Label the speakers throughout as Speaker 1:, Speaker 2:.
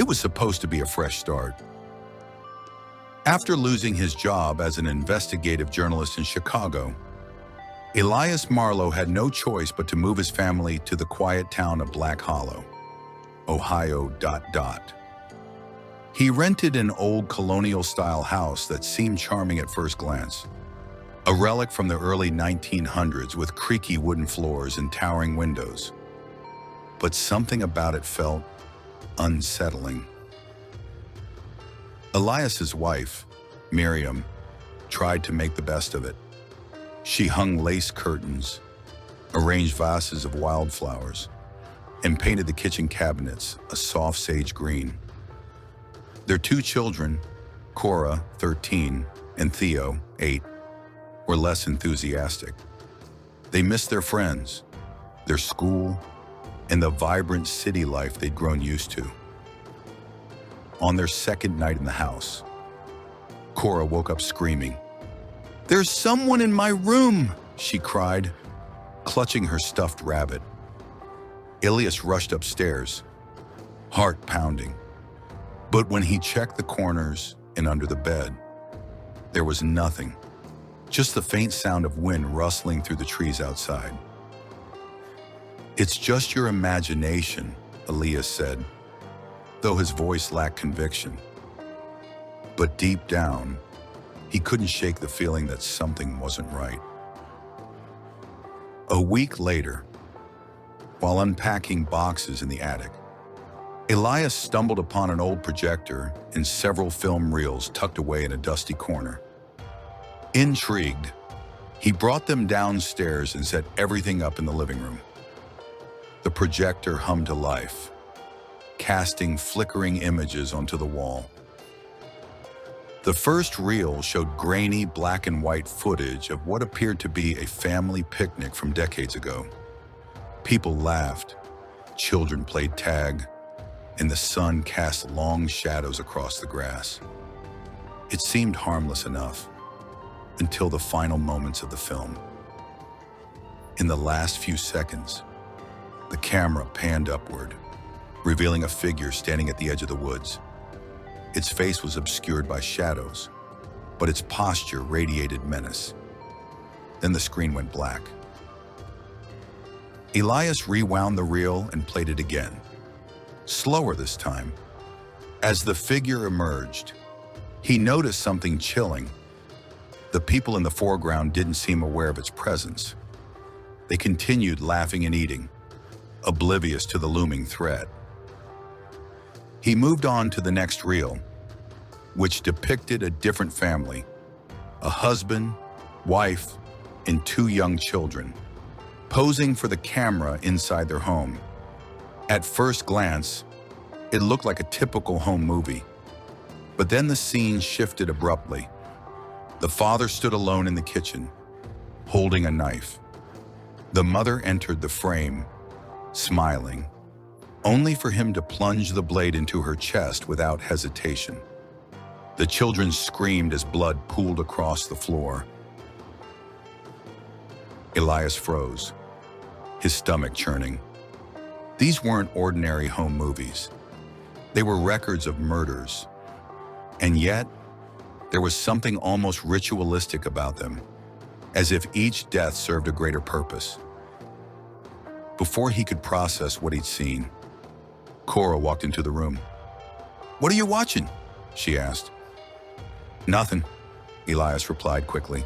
Speaker 1: was supposed to be a fresh start. After losing his job as an investigative journalist in Chicago, Elias Marlowe had no choice but to move his family to the quiet town of Black Hollow, Ohio. He rented an old colonial-style house that seemed charming at first glance, a relic from the early 1900s with creaky wooden floors and towering windows. But something about it felt unsettling. Elias's wife, Miriam, tried to make the best of it. She hung lace curtains, arranged vases of wildflowers, and painted the kitchen cabinets a soft sage green. Their two children, Cora, 13, and Theo, 8, were less enthusiastic. They missed their friends, their school, and the vibrant city life they'd grown used to. On their second night in the house, Cora woke up screaming. "There's someone in my room!" she cried, clutching her stuffed rabbit. Elias rushed upstairs, heart pounding. But when he checked the corners and under the bed, there was nothing, just the faint sound of wind rustling through the trees outside. "It's just your imagination," Elias said, though his voice lacked conviction. But deep down, he couldn't shake the feeling that something wasn't right. A week later, while unpacking boxes in the attic, Elias stumbled upon an old projector and several film reels tucked away in a dusty corner. Intrigued, he brought them downstairs and set everything up in the living room. The projector hummed to life, casting flickering images onto the wall. The first reel showed grainy black and white footage of what appeared to be a family picnic from decades ago. People laughed, children played tag, and the sun cast long shadows across the grass. It seemed harmless enough, until the final moments of the film. In the last few seconds, the camera panned upward, revealing a figure standing at the edge of the woods. Its face was obscured by shadows, but its posture radiated menace. Then the screen went black. Elias rewound the reel and played it again, slower this time. As the figure emerged, he noticed something chilling. The people in the foreground didn't seem aware of its presence. They continued laughing and eating, oblivious to the looming threat. He moved on to the next reel, which depicted a different family, a husband, wife, and two young children, posing for the camera inside their home. At first glance, it looked like a typical home movie. But then the scene shifted abruptly. The father stood alone in the kitchen, holding a knife. The mother entered the frame, smiling, only for him to plunge the blade into her chest without hesitation. The children screamed as blood pooled across the floor. Elias froze, his stomach churning. These weren't ordinary home movies. They were records of murders. And yet, there was something almost ritualistic about them, as if each death served a greater purpose. Before he could process what he'd seen, Cora walked into the room. "What are you watching?" she asked. "Nothing," Elias replied quickly,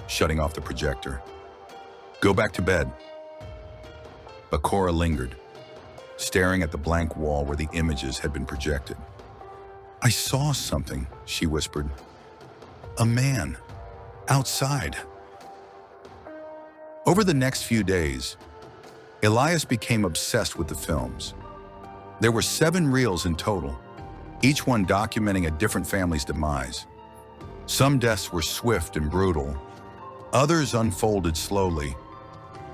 Speaker 1: shutting off the projector. "Go back to bed." But Cora lingered, staring at the blank wall where the images had been projected. "I saw something," she whispered. "A man, outside." Over the next few days, Elias became obsessed with the films. There were 7 reels in total, each one documenting a different family's demise. Some deaths were swift and brutal, others unfolded slowly,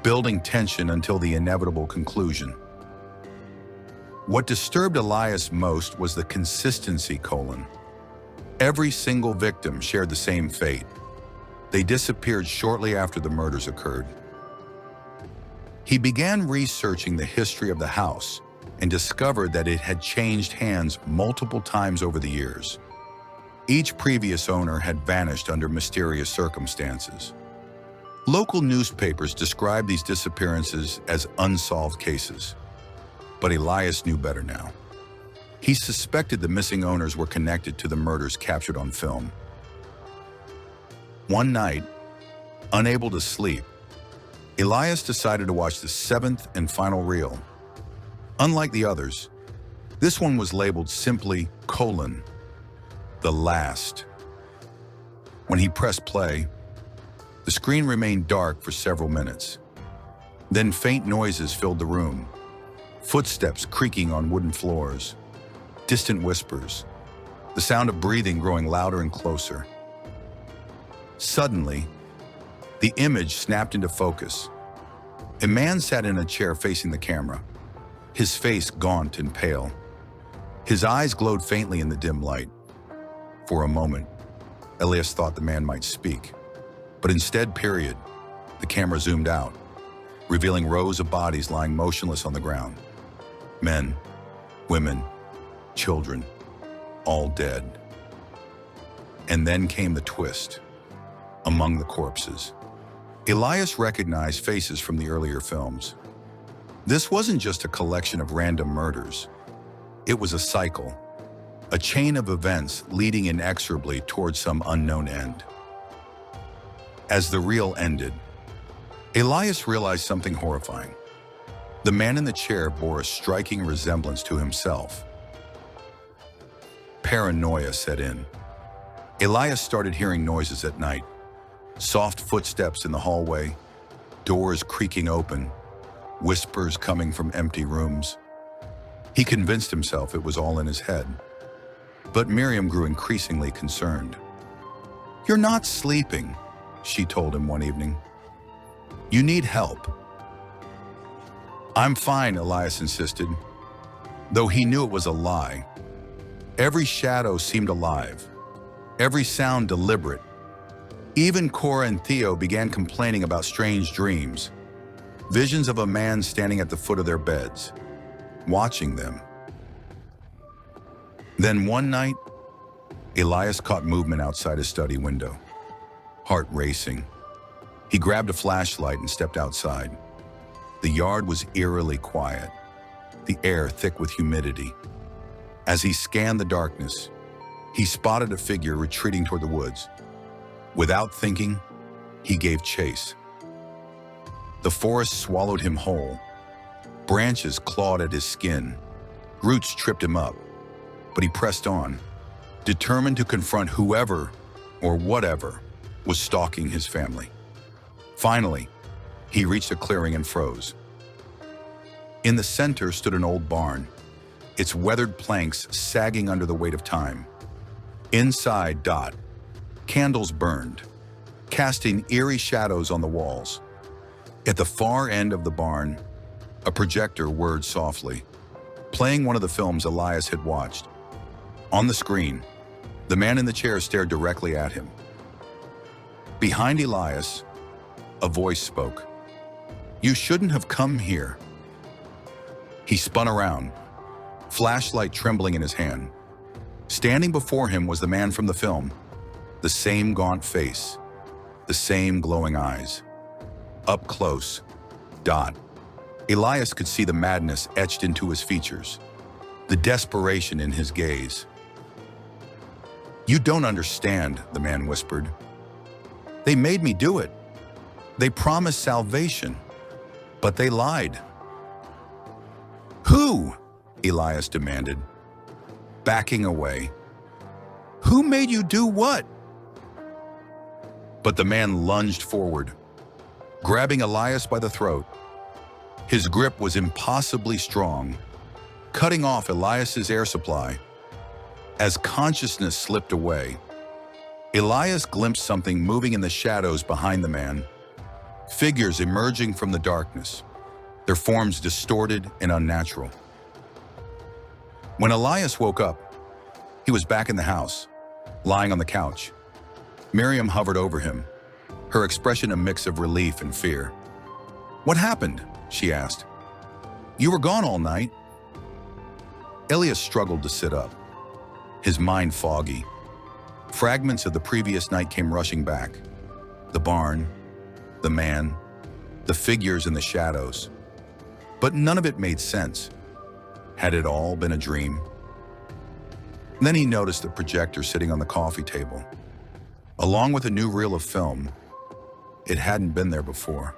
Speaker 1: building tension until the inevitable conclusion. What disturbed Elias most was the consistency: every single victim shared the same fate. They disappeared shortly after the murders occurred. He began researching the history of the house and discovered that it had changed hands multiple times over the years. Each previous owner had vanished under mysterious circumstances. Local newspapers described these disappearances as unsolved cases. But Elias knew better now. He suspected the missing owners were connected to the murders captured on film. One night, unable to sleep, Elias decided to watch the seventh and final reel. Unlike the others, this one was labeled simply "the last." When he pressed play, the screen remained dark for several minutes. Then faint noises filled the room, footsteps creaking on wooden floors, distant whispers, the sound of breathing growing louder and closer. Suddenly, the image snapped into focus. A man sat in a chair facing the camera, his face gaunt and pale. His eyes glowed faintly in the dim light. For a moment, Elias thought the man might speak, but instead, the camera zoomed out, revealing rows of bodies lying motionless on the ground. Men, women, children, all dead. And then came the twist. Among the corpses, Elias recognized faces from the earlier films. This wasn't just a collection of random murders. It was a cycle, a chain of events leading inexorably towards some unknown end. As the reel ended, Elias realized something horrifying. The man in the chair bore a striking resemblance to himself. Paranoia set in. Elias started hearing noises at night. Soft footsteps in the hallway, doors creaking open, whispers coming from empty rooms. He convinced himself it was all in his head. But Miriam grew increasingly concerned. "You're not sleeping," she told him one evening. "You need help." "I'm fine," Elias insisted, though he knew it was a lie. Every shadow seemed alive, every sound deliberate. Even Cora and Theo began complaining about strange dreams, visions of a man standing at the foot of their beds, watching them. Then one night, Elias caught movement outside his study window, heart racing. He grabbed a flashlight and stepped outside. The yard was eerily quiet, the air thick with humidity. As he scanned the darkness, he spotted a figure retreating toward the woods. Without thinking, he gave chase. The forest swallowed him whole. Branches clawed at his skin. Roots tripped him up. But he pressed on, determined to confront whoever or whatever was stalking his family. Finally, he reached a clearing and froze. In the center stood an old barn, its weathered planks sagging under the weight of time. Inside, candles burned, casting eerie shadows on the walls. At the far end of the barn, a projector whirred softly, playing one of the films Elias had watched. On the screen, the man in the chair stared directly at him. Behind Elias, a voice spoke. "You shouldn't have come here." He spun around, flashlight trembling in his hand. Standing before him was the man from the film, the same gaunt face, the same glowing eyes. Up close, Elias could see the madness etched into his features, the desperation in his gaze. "You don't understand," the man whispered. "They made me do it. They promised salvation, but they lied." "Who?" Elias demanded, backing away. "Who made you do what?" But the man lunged forward, grabbing Elias by the throat. His grip was impossibly strong, cutting off Elias's air supply. As consciousness slipped away, Elias glimpsed something moving in the shadows behind the man, figures emerging from the darkness, their forms distorted and unnatural. When Elias woke up, he was back in the house, lying on the couch. Miriam hovered over him, her expression a mix of relief and fear. "What happened?" she asked. "You were gone all night." Elias struggled to sit up, his mind foggy. Fragments of the previous night came rushing back. The barn, the man, the figures in the shadows. But none of it made sense. Had it all been a dream? Then he noticed the projector sitting on the coffee table, along with a new reel of film. It hadn't been there before.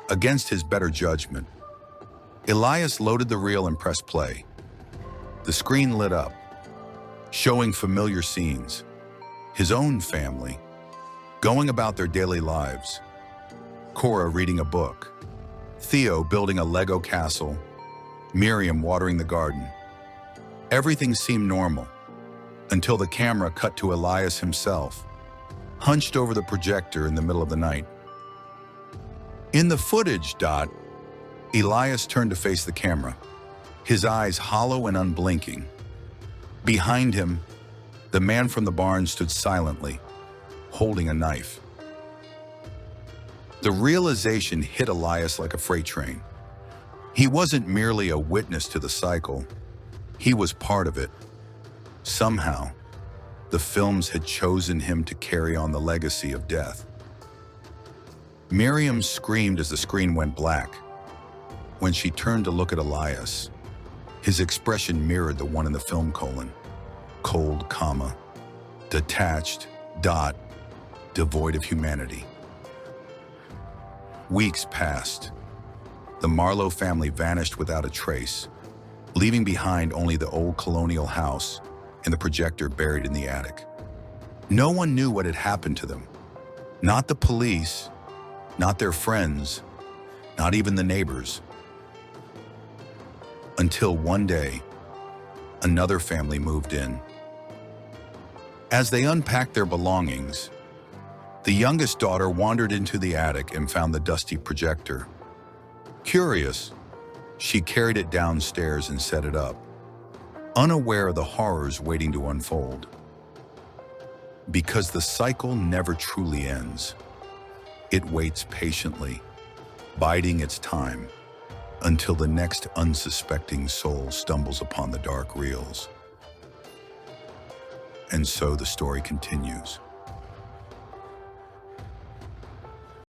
Speaker 1: Against his better judgment, Elias loaded the reel and pressed play. The screen lit up, showing familiar scenes. His own family, going about their daily lives. Cora reading a book. Theo building a Lego castle. Miriam watering the garden. Everything seemed normal, until the camera cut to Elias himself, hunched over the projector in the middle of the night. In the footage, Elias turned to face the camera, his eyes hollow and unblinking. Behind him, the man from the barn stood silently, holding a knife. The realization hit Elias like a freight train. He wasn't merely a witness to the cycle. He was part of it. Somehow, the films had chosen him to carry on the legacy of death. Miriam screamed as the screen went black. When she turned to look at Elias, his expression mirrored the one in the film colon. Cold, detached, devoid of humanity. Weeks passed. The Marlowe family vanished without a trace, leaving behind only the old colonial house and the projector buried in the attic. No one knew what had happened to them. Not the police, not their friends, not even the neighbors. Until one day, another family moved in. As they unpacked their belongings, the youngest daughter wandered into the attic and found the dusty projector. Curious, she carried it downstairs and set it up, unaware of the horrors waiting to unfold. Because the cycle never truly ends. It waits patiently, biding its time, until the next unsuspecting soul stumbles upon the dark reels. And so the story continues.